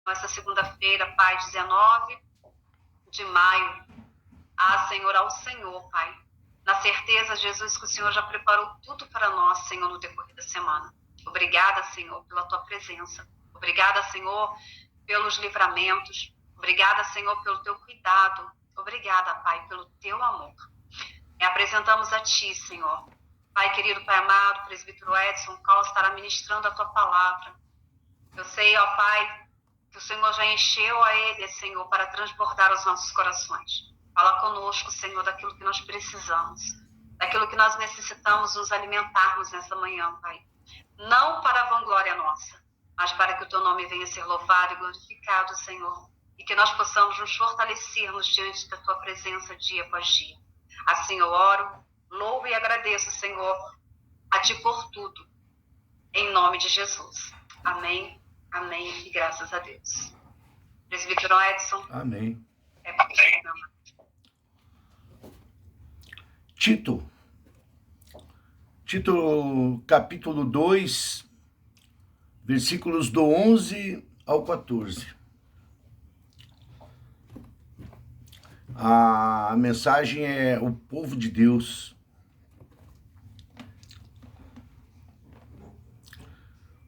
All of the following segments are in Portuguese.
Nessa segunda-feira, Pai, 19 de maio. Senhor, ao Senhor, Pai. Na certeza, Jesus, que o Senhor já preparou tudo para nós, Senhor, no decorrer da semana. Obrigada, Senhor, pela Tua presença. Obrigada, Senhor, pelos livramentos. Obrigada, Senhor, pelo Teu cuidado. Obrigada, Pai, pelo Teu amor. E apresentamos a Ti, Senhor. Pai querido, Pai amado, presbítero Edson, qual estará ministrando a Tua palavra. Eu sei, ó Pai, que o Senhor já encheu a ele, Senhor, para transbordar os nossos corações. Fala conosco, Senhor, daquilo que nós precisamos, daquilo que nós necessitamos nos alimentarmos nessa manhã, Pai. Não para a vanglória nossa, mas para que o Teu nome venha a ser louvado e glorificado, Senhor, e que nós possamos nos fortalecermos diante da Tua presença dia após dia. Assim eu oro, louvo e agradeço, Senhor, a Ti por tudo, em nome de Jesus. Amém, amém e graças a Deus. Presbítero Edson. Amém. Amém. Tito, capítulo 2, versículos do 11 ao 14. A mensagem é o povo de Deus.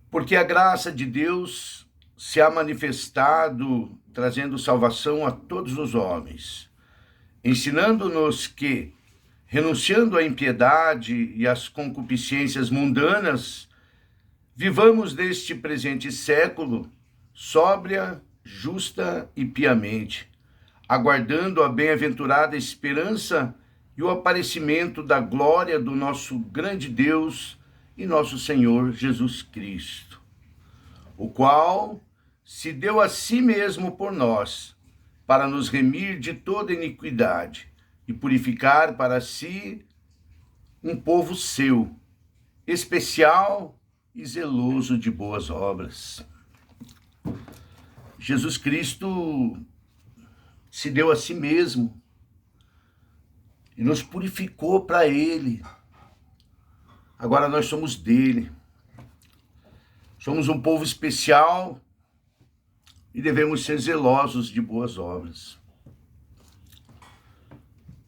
Porque a graça de Deus se há manifestado, trazendo salvação a todos os homens, ensinando-nos que, renunciando à impiedade e às concupiscências mundanas, vivamos neste presente século sóbria, justa e piamente, aguardando a bem-aventurada esperança e o aparecimento da glória do nosso grande Deus e nosso Senhor Jesus Cristo, o qual se deu a si mesmo por nós, para nos remir de toda iniquidade e purificar para si um povo seu, especial e zeloso de boas obras. Jesus Cristo se deu a si mesmo e nos purificou para Ele. Agora nós somos dele. Somos um povo especial e devemos ser zelosos de boas obras.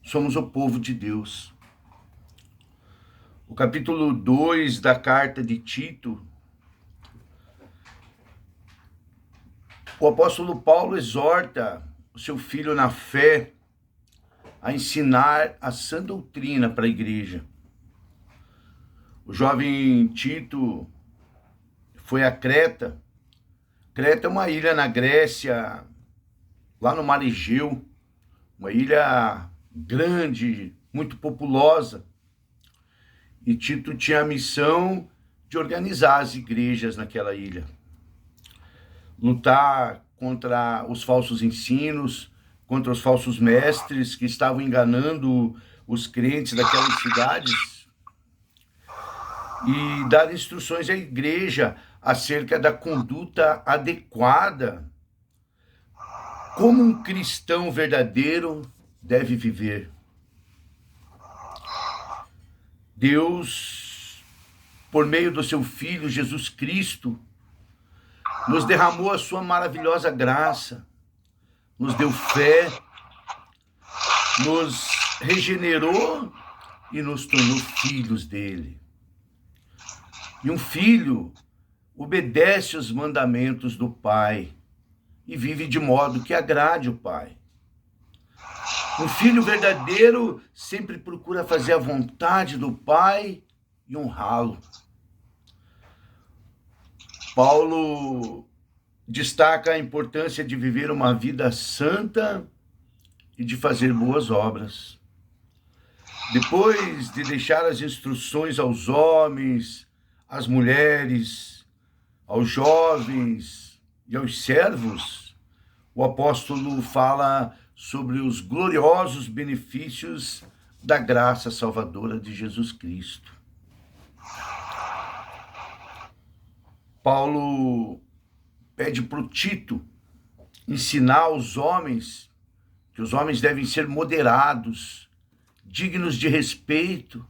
Somos o povo de Deus. O capítulo 2 da carta de Tito, o apóstolo Paulo exorta o seu filho na fé a ensinar a sã doutrina para a igreja. O jovem Tito foi a Creta. Creta é uma ilha na Grécia, lá no Mar Egeu, uma ilha grande, muito populosa. E Tito tinha a missão de organizar as igrejas naquela ilha, lutar contra os falsos ensinos, contra os falsos mestres que estavam enganando os crentes daquelas cidades, e dar instruções à igreja acerca da conduta adequada, como um cristão verdadeiro deve viver. Deus, por meio do seu Filho Jesus Cristo, nos derramou a sua maravilhosa graça, nos deu fé, nos regenerou e nos tornou filhos dele. E um filho obedece os mandamentos do Pai e vive de modo que agrade o Pai. Um filho verdadeiro sempre procura fazer a vontade do Pai e honrá-lo. Paulo destaca a importância de viver uma vida santa e de fazer boas obras. Depois de deixar as instruções aos homens, às mulheres, aos jovens e aos servos, o apóstolo fala sobre os gloriosos benefícios da graça salvadora de Jesus Cristo. Paulo pede para o Tito ensinar aos homens que os homens devem ser moderados, dignos de respeito,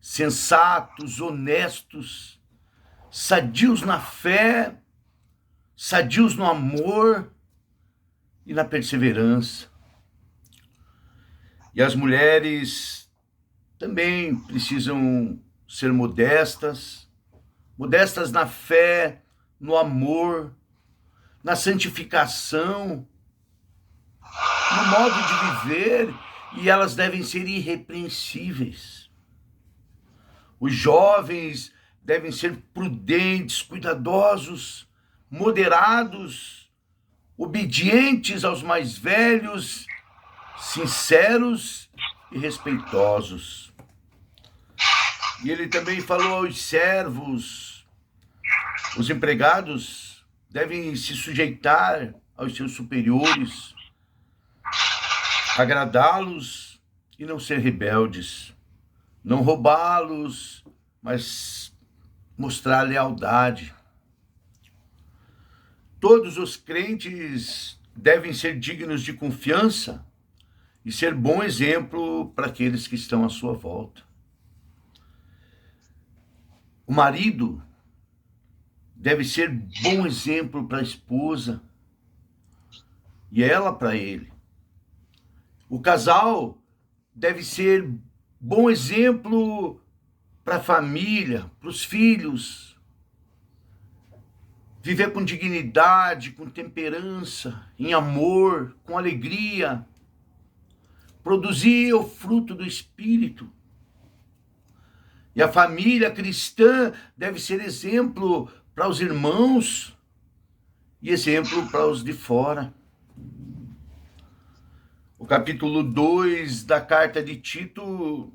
sensatos, honestos, sadios na fé, sadios no amor e na perseverança. E as mulheres também precisam ser modestas, modestas na fé, no amor, na santificação, no modo de viver, e elas devem ser irrepreensíveis. Os jovens devem ser prudentes, cuidadosos, moderados, obedientes aos mais velhos, sinceros e respeitosos. E ele também falou aos servos: os empregados devem se sujeitar aos seus superiores, agradá-los e não ser rebeldes, não roubá-los, mas mostrar lealdade. Todos os crentes devem ser dignos de confiança e ser bom exemplo para aqueles que estão à sua volta. O marido deve ser bom exemplo para a esposa e ela para ele. O casal deve ser bom exemplo para a família, para os filhos. Viver com dignidade, com temperança, em amor, com alegria. Produzir o fruto do Espírito. E a família cristã deve ser exemplo para os irmãos e exemplo para os de fora. O capítulo 2 da carta de Tito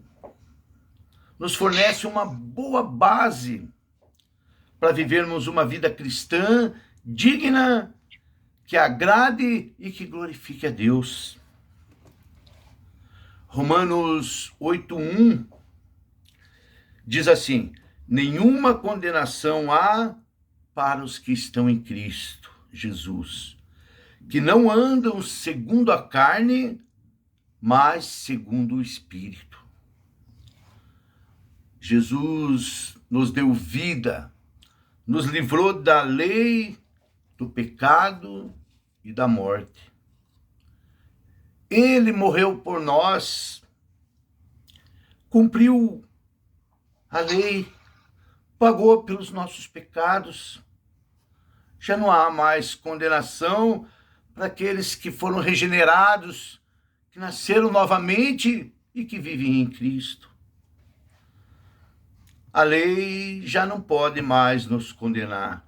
nos fornece uma boa base para vivermos uma vida cristã digna, que agrade e que glorifique a Deus. Romanos 8:1 diz assim: nenhuma condenação há para os que estão em Cristo Jesus, que não andam segundo a carne, mas segundo o Espírito. Jesus nos deu vida, nos livrou da lei, do pecado e da morte. Ele morreu por nós, cumpriu a lei, pagou pelos nossos pecados. Já não há mais condenação para aqueles que foram regenerados, que nasceram novamente e que vivem em Cristo. A lei já não pode mais nos condenar,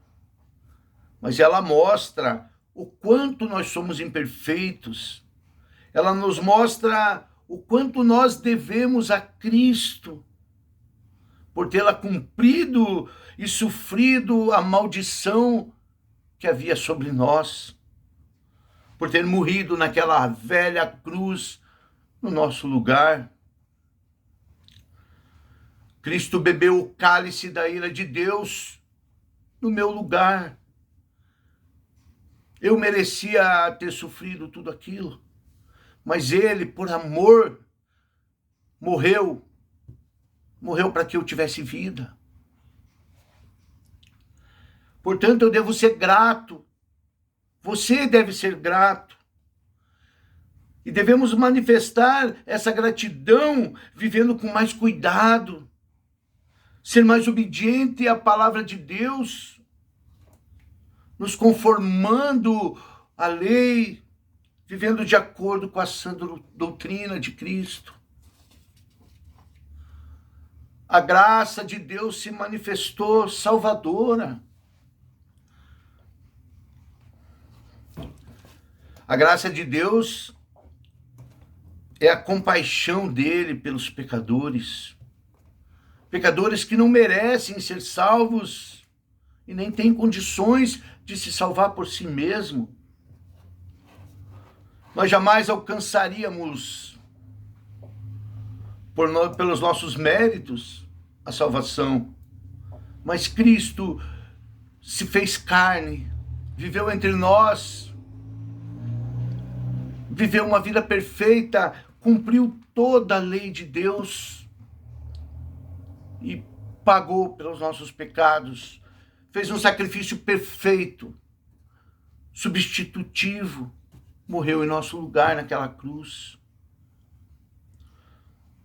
mas ela mostra o quanto nós somos imperfeitos. Ela nos mostra o quanto nós devemos a Cristo, por tê-la cumprido e sofrido a maldição que havia sobre nós, por ter morrido naquela velha cruz no nosso lugar. Cristo bebeu o cálice da ira de Deus no meu lugar. Eu merecia ter sofrido tudo aquilo, mas ele, por amor, morreu para que eu tivesse vida. Portanto, eu devo ser grato. Você deve ser grato. E devemos manifestar essa gratidão vivendo com mais cuidado, ser mais obediente à palavra de Deus, nos conformando à lei, vivendo de acordo com a sã doutrina de Cristo. A graça de Deus se manifestou salvadora. A graça de Deus é a compaixão dele pelos pecadores. Pecadores que não merecem ser salvos e nem têm condições de se salvar por si mesmo. Nós jamais alcançaríamos, pelos nossos méritos, a salvação. Mas Cristo se fez carne, viveu entre nós, viveu uma vida perfeita, cumpriu toda a lei de Deus e pagou pelos nossos pecados, fez um sacrifício perfeito substitutivo, morreu em nosso lugar naquela cruz.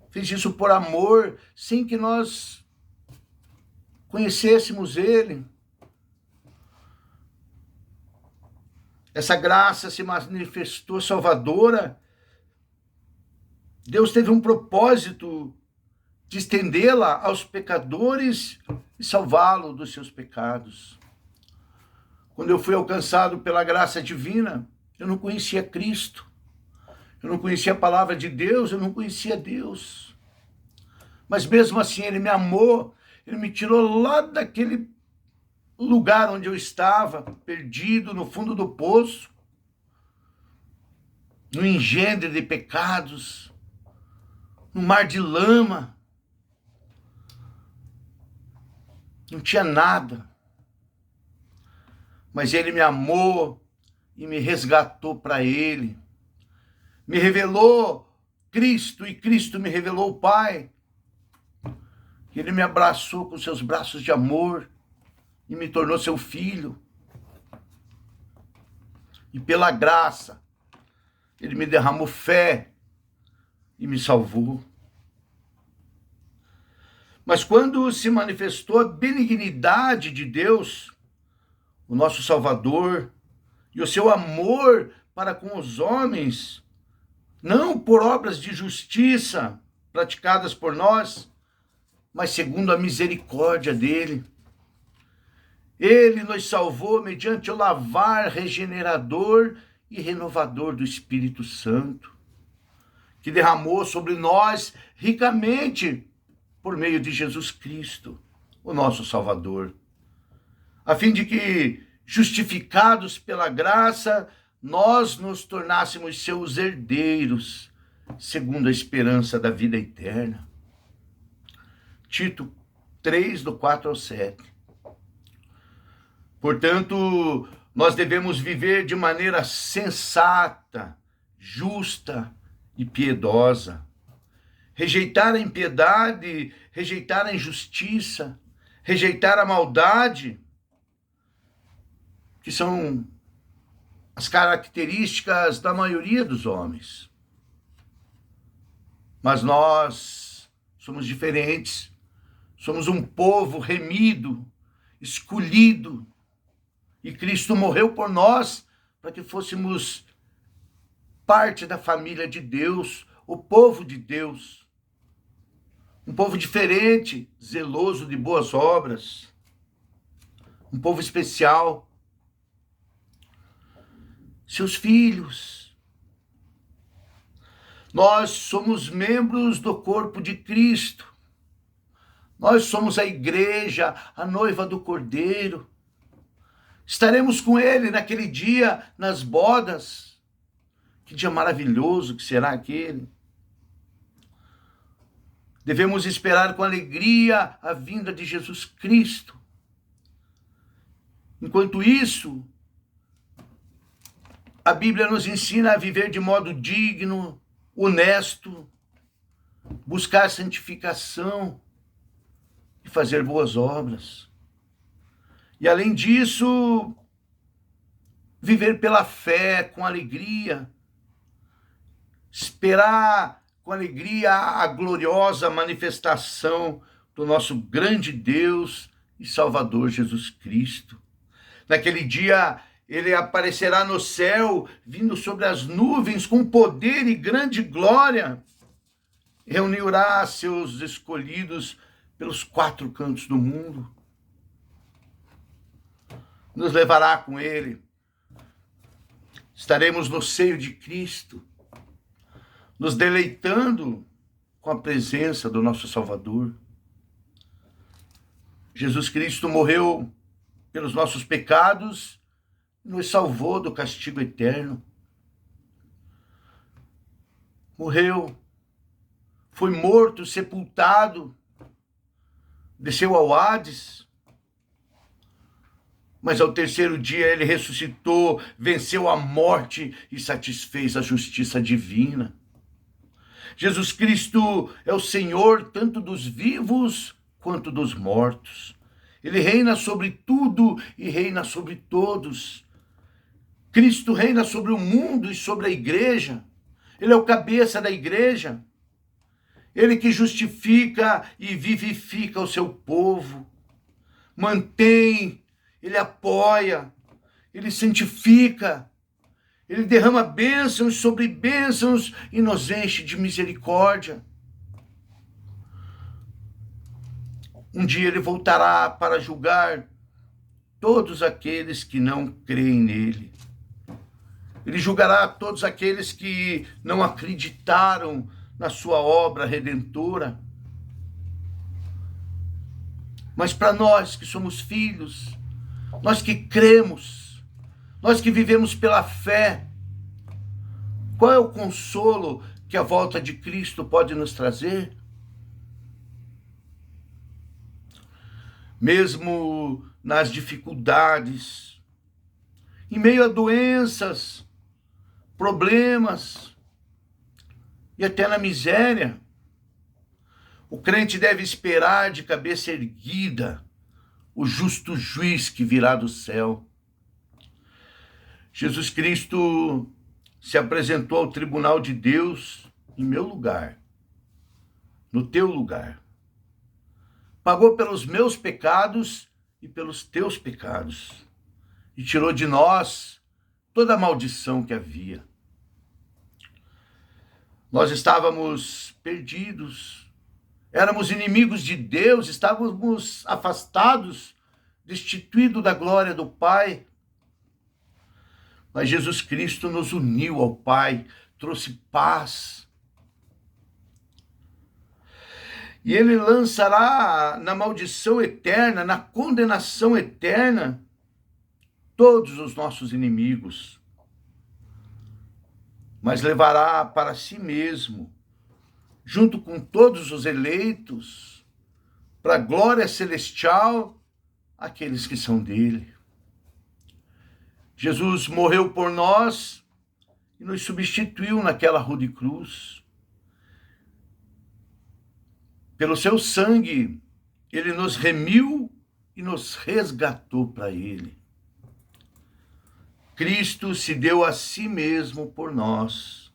Fez isso por amor, sem que nós conhecêssemos Ele. Essa graça se manifestou salvadora. Deus teve um propósito de estendê-la aos pecadores e salvá-lo dos seus pecados. Quando eu fui alcançado pela graça divina, eu não conhecia Cristo, eu não conhecia a palavra de Deus, eu não conhecia Deus. Mas mesmo assim Ele me amou, Ele me tirou lá daquele lugar onde eu estava, perdido no fundo do poço, no engendro de pecados, no mar de lama. Não tinha nada. Mas Ele me amou e me resgatou para Ele. Me revelou Cristo e Cristo me revelou o Pai. Ele me abraçou com seus braços de amor e me tornou seu filho. E pela graça, Ele me derramou fé e me salvou. Mas quando se manifestou a benignidade de Deus, o nosso Salvador, e o seu amor para com os homens, não por obras de justiça praticadas por nós, mas segundo a misericórdia dele, Ele nos salvou mediante o lavar regenerador e renovador do Espírito Santo, que derramou sobre nós ricamente por meio de Jesus Cristo, o nosso Salvador, a fim de que, justificados pela graça, nós nos tornássemos seus herdeiros, segundo a esperança da vida eterna. Tito 3, do 4 ao 7. Portanto, nós devemos viver de maneira sensata, justa e piedosa. Rejeitar a impiedade, rejeitar a injustiça, rejeitar a maldade, que são as características da maioria dos homens. Mas nós somos diferentes. Somos um povo remido, escolhido. E Cristo morreu por nós para que fôssemos parte da família de Deus, o povo de Deus. Um povo diferente, zeloso de boas obras. Um povo especial. Seus filhos. Nós somos membros do corpo de Cristo. Nós somos a igreja, a noiva do Cordeiro. Estaremos com Ele naquele dia, nas bodas. Que dia maravilhoso que será aquele. Devemos esperar com alegria a vinda de Jesus Cristo. Enquanto isso, a Bíblia nos ensina a viver de modo digno, honesto, buscar santificação e fazer boas obras. E além disso, viver pela fé, com alegria, esperar com alegria a gloriosa manifestação do nosso grande Deus e Salvador Jesus Cristo. Naquele dia, Ele aparecerá no céu, vindo sobre as nuvens com poder e grande glória. Reunirá seus escolhidos pelos 4 cantos do mundo. Nos levará com Ele. Estaremos no seio de Cristo, nos deleitando com a presença do nosso Salvador. Jesus Cristo morreu pelos nossos pecados, nos salvou do castigo eterno. Morreu, foi morto, sepultado, desceu ao Hades, mas ao terceiro dia Ele ressuscitou, venceu a morte e satisfez a justiça divina. Jesus Cristo é o Senhor tanto dos vivos quanto dos mortos. Ele reina sobre tudo e reina sobre todos. Cristo reina sobre o mundo e sobre a igreja. Ele é o cabeça da igreja. Ele que justifica e vivifica o seu povo. Mantém, ele apoia, ele santifica. Ele derrama bênçãos sobre bênçãos e nos enche de misericórdia. Um dia ele voltará para julgar todos aqueles que não creem nele. Ele julgará todos aqueles que não acreditaram na sua obra redentora. Mas para nós que somos filhos, nós que cremos, nós que vivemos pela fé, qual é o consolo que a volta de Cristo pode nos trazer? Mesmo nas dificuldades, em meio a doenças, problemas e até na miséria, o crente deve esperar de cabeça erguida o justo juiz que virá do céu. Jesus Cristo se apresentou ao tribunal de Deus em meu lugar, no teu lugar. Pagou pelos meus pecados e pelos teus pecados, e tirou de nós toda a maldição que havia. Nós estávamos perdidos, éramos inimigos de Deus, estávamos afastados, destituídos da glória do Pai. Mas Jesus Cristo nos uniu ao Pai, trouxe paz. E ele lançará na maldição eterna, na condenação eterna, todos os nossos inimigos. Mas levará para si mesmo, junto com todos os eleitos, para a glória celestial, aqueles que são dele. Jesus morreu por nós e nos substituiu naquela rude cruz. Pelo seu sangue, ele nos remiu e nos resgatou para ele. Cristo se deu a si mesmo por nós.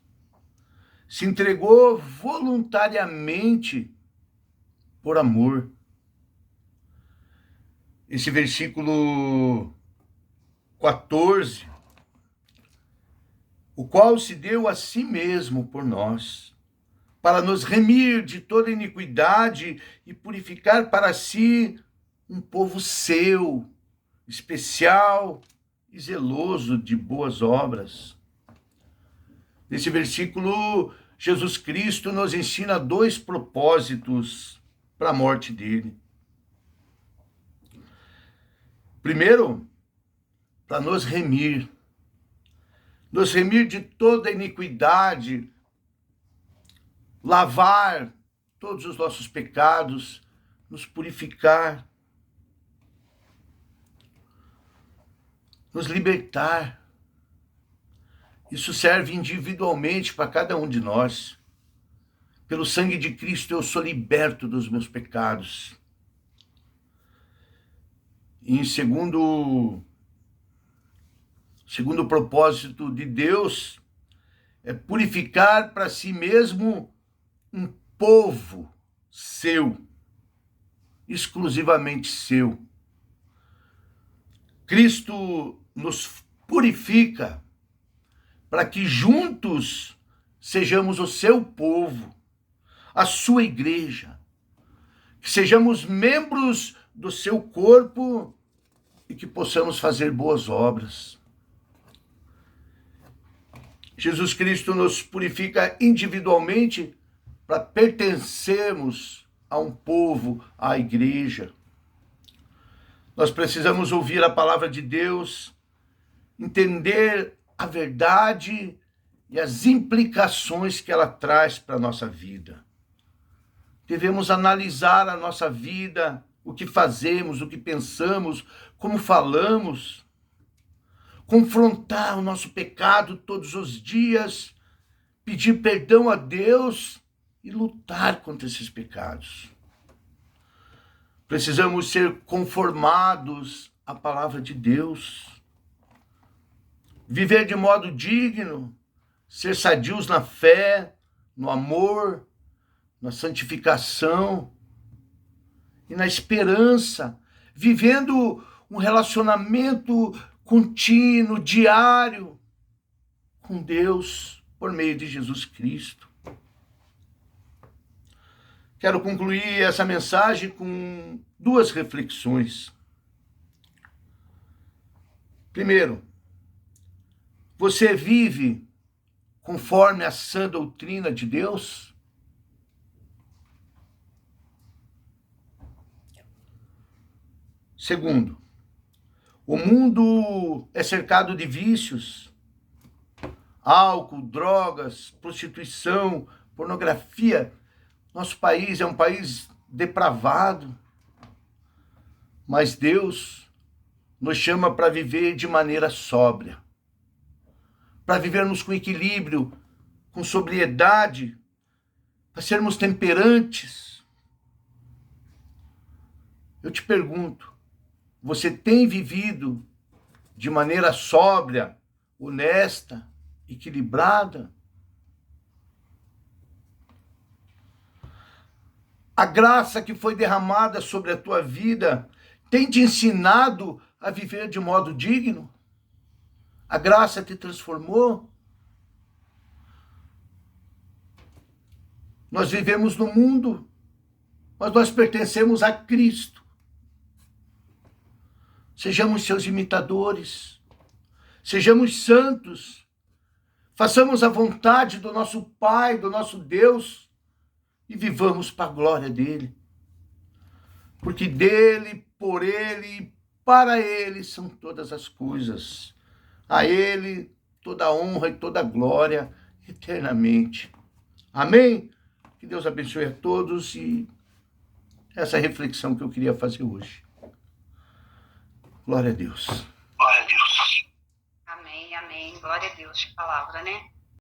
Se entregou voluntariamente por amor. Esse versículo 14, o qual se deu a si mesmo por nós, para nos remir de toda iniquidade e purificar para si um povo seu, especial e zeloso de boas obras. Nesse versículo, Jesus Cristo nos ensina 2 propósitos para a morte dele. Primeiro, para nos remir de toda iniquidade, lavar todos os nossos pecados, nos purificar, nos libertar. Isso serve individualmente para cada um de nós. Pelo sangue de Cristo eu sou liberto dos meus pecados. E em segundo propósito de Deus, é purificar para si mesmo um povo seu, exclusivamente seu. Cristo nos purifica para que juntos sejamos o seu povo, a sua igreja, que sejamos membros do seu corpo e que possamos fazer boas obras. Jesus Cristo nos purifica individualmente para pertencermos a um povo, à igreja. Nós precisamos ouvir a palavra de Deus, entender a verdade e as implicações que ela traz para a nossa vida. Devemos analisar a nossa vida, o que fazemos, o que pensamos, como falamos, confrontar o nosso pecado todos os dias, pedir perdão a Deus e lutar contra esses pecados. Precisamos ser conformados à palavra de Deus. viver de modo digno, ser sadios na fé, no amor, na santificação e na esperança, vivendo um relacionamento contínuo, diário com Deus por meio de Jesus Cristo. Quero concluir essa mensagem com duas reflexões. Primeiro, você vive conforme a sã doutrina de Deus? Segundo, o mundo é cercado de vícios, álcool, drogas, prostituição, pornografia. Nosso país é um país depravado, mas Deus nos chama para viver de maneira sóbria, para vivermos com equilíbrio, com sobriedade, para sermos temperantes. Eu te pergunto, você tem vivido de maneira sóbria, honesta, equilibrada? A graça que foi derramada sobre a tua vida tem te ensinado a viver de modo digno? A graça te transformou? Nós vivemos no mundo, mas nós pertencemos a Cristo. Sejamos seus imitadores, sejamos santos, façamos a vontade do nosso Pai, do nosso Deus, e vivamos para a glória dele. Porque dele, por ele e para ele são todas as coisas. A ele toda a honra e toda a glória eternamente. Amém? Que Deus abençoe a todos e essa reflexão que eu queria fazer hoje. Glória a Deus. Glória a Deus. Amém, amém. Glória a Deus. Que palavra, né?